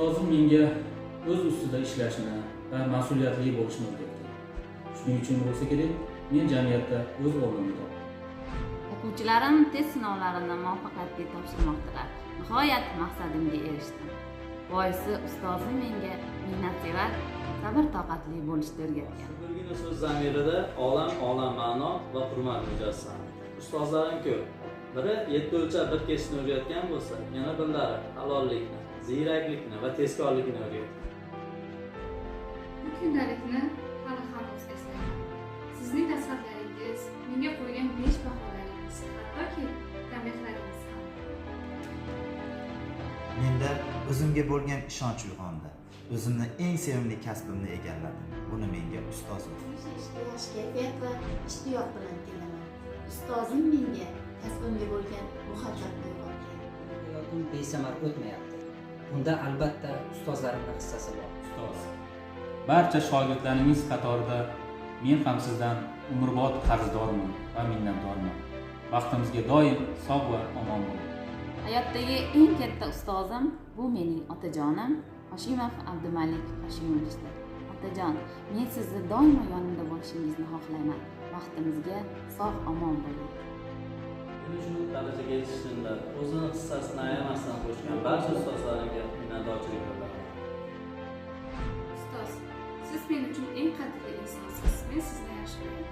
Ustozim menga o'z ustida ishlashni va mas'uliyatli bo'lishni o'rgatdi. Shuning uchun bo'lsa kerak, men jamiyatda o'z o'rnimni topdim. O'quvchilarim test sinovlarini muvaffaqiyatli topshirmoqdalar. Nihoyat maqsadimga erishdim. Boisi ustozim menga mehnatsevar, sabr-toqatli bo'lishni o'rgatgan. Birgina so'z zamirida olam ma'no va hurmat mujassam. Ustozlarim ko'p. Biri 7 o'lchab bir kesishni o'rgatgan bo'lsa, yana birlari halollikni, ziyraklikni va tezkorlikni o'rgatgan. Bu kundalikni hali hanuz eslayman. Sizning nasihatlaringiz, menga qo'ygan 5 baholaringiz, hattoki tanbehlaringiz ham. Menda o'zimga bo'lgan ishonch uyg'ondi. O'zimni eng sevimli kasbimni egalladim. Buni menga ustozim. Ishlash kayfiyat va ishtiyoq bilan kelaman. Ustozim menga kasbimga bo'lgan muhabbatni uyg'otgan. Hayotim besamar o'tmayapti. Bunda albatta ustozlarimning hissasi bor. Ustoz, barcha shogirdlaringiz qatorida men ham sizdan umrbod qarzdorman va minnatdorman. Vaqtimizga doim sog' va omon bo'ling. Hayotdagi eng katta ustozim bu mening otajonim Hoshimov Abdumalik Hoshimovичdir. Otajon, men sizni doimo yonimda bo'lishingizni xohlayman. Vaqtimizga sog' omon bo'ling. Buni shu darajaga yetishishimda o'zini hissasini ayamasdan qo'shgan barcha ustozlarimga minnatdorchilik bildiraman. Ustoz, siz men uchun eng qadrli insonsiz. Men sizni yaxshi ko'raman.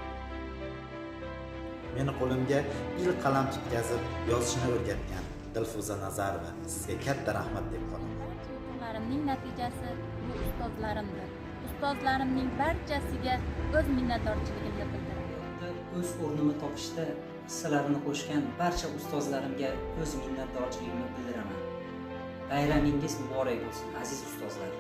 Meni qo'limga il qalam tutkazib yozishni o'rgatgan Dilfuza Nazarova sizga katta rahmat deb qolaman. Yutuqlarimning natijasi bu ustozlarimdir. Ustozlarimning barchasiga o'z minnatdorchiligimni bildiraman. O'z o'rnimni topishda hissalarini qo'shgan barcha ustozlarimga o'z minnatdorchiligimni bildiraman. Bayramingiz muborak bo'lsin, aziz ustozlar.